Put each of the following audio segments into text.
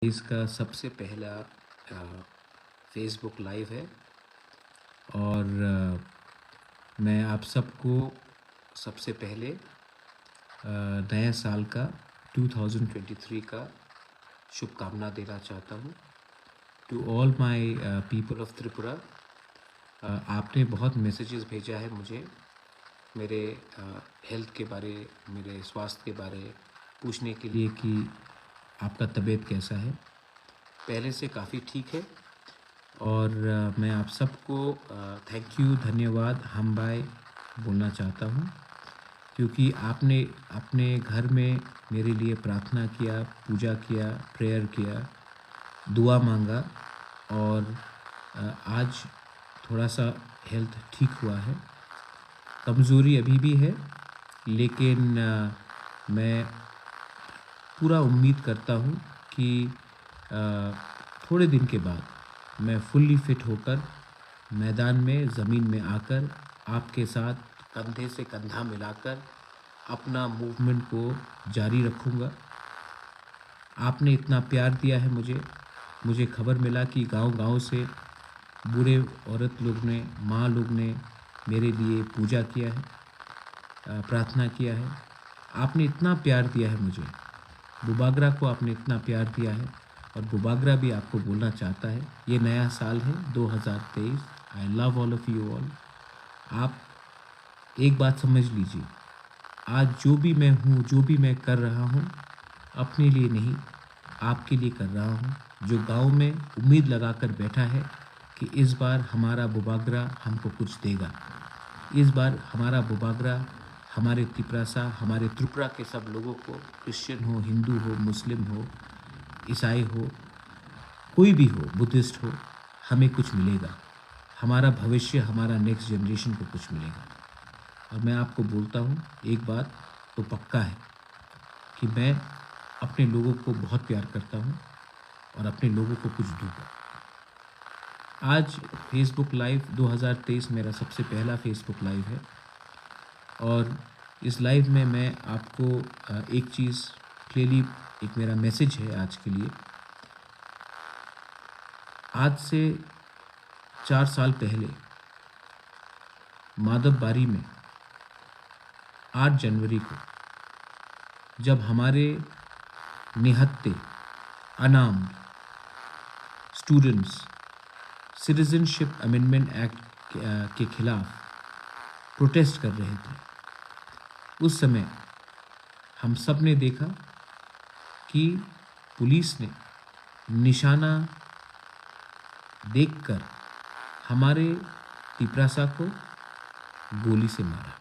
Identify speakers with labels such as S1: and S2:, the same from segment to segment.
S1: इसका सबसे पहला फेसबुक लाइव है और मैं आप सबको सबसे पहले नए साल का 2023 का शुभकामना देना चाहता हूँ। To all my people of Tripura, आपने बहुत मैसेजेस भेजा है मुझे मेरे हेल्थ के बारे, मेरे स्वास्थ्य के बारे पूछने के लिए कि आपका तबीयत कैसा है। पहले से काफ़ी ठीक है और मैं आप सबको थैंक यू, धन्यवाद, हम बाय बोलना चाहता हूँ क्योंकि आपने अपने घर में मेरे लिए प्रार्थना किया, पूजा किया, प्रेयर किया, दुआ मांगा और आज थोड़ा सा हेल्थ ठीक हुआ है। कमज़ोरी अभी भी है लेकिन मैं पूरा उम्मीद करता हूँ कि थोड़े दिन के बाद मैं फुल्ली फिट होकर मैदान में, ज़मीन में आकर आपके साथ कंधे से कंधा मिलाकर अपना मूवमेंट को जारी रखूँगा। आपने इतना प्यार दिया है मुझे खबर मिला कि गांव-गांव से बूढ़े औरत लोग ने, माँ लोग ने मेरे लिए पूजा किया है, प्रार्थना किया है। आपने इतना प्यार दिया है मुझे, बुबागरा को आपने इतना प्यार दिया है और बुबागरा भी आपको बोलना चाहता है। ये नया साल है 2023। I love all of you all. आप एक बात समझ लीजिए, आज जो भी मैं हूँ, जो भी मैं कर रहा हूँ, अपने लिए नहीं, आपके लिए कर रहा हूँ, जो गांव में उम्मीद लगाकर बैठा है कि इस बार हमारा बुबागरा हमको कुछ देगा। इस बार हमारा बुबागरा हमारे तिपरासा, हमारे त्रिपुरा के सब लोगों को, क्रिश्चियन हो, हिंदू हो, मुस्लिम हो, ईसाई हो, कोई भी हो, बुद्धिस्ट हो, हमें कुछ मिलेगा। हमारा भविष्य, हमारा नेक्स्ट जनरेशन को कुछ मिलेगा। और मैं आपको बोलता हूँ, एक बात तो पक्का है कि मैं अपने लोगों को बहुत प्यार करता हूँ और अपने लोगों को कुछ दूँगा। आज फेसबुक लाइव 2023 मेरा सबसे पहला फेसबुक लाइव है और इस लाइव में मैं आपको एक चीज़ क्लियरली, एक मेरा मैसेज है आज के लिए। आज से 4 साल पहले माधवबारी में 8 जनवरी को जब हमारे निहत्थे, unarmed students citizenship amendment act के खिलाफ प्रोटेस्ट कर रहे थे, उस समय हम सब ने देखा कि पुलिस ने निशाना देखकर हमारे तिपरासा को गोली से मारा।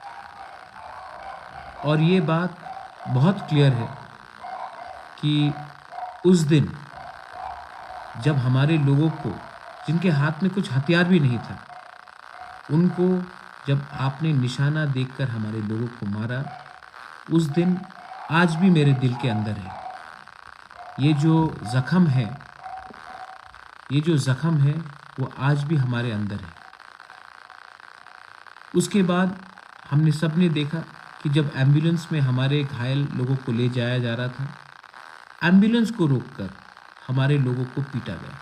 S1: और ये बात बहुत क्लियर है कि उस दिन जब हमारे लोगों को, जिनके हाथ में कुछ हथियार भी नहीं था, उनको जब आपने निशाना देखकर हमारे लोगों को मारा, उस दिन आज भी मेरे दिल के अंदर है। ये जो ज़ख्म है वो आज भी हमारे अंदर है। उसके बाद हमने सब ने देखा कि जब एम्बुलेंस में हमारे घायल लोगों को ले जाया जा रहा था, एम्बुलेंस को रोककर हमारे लोगों को पीटा गया।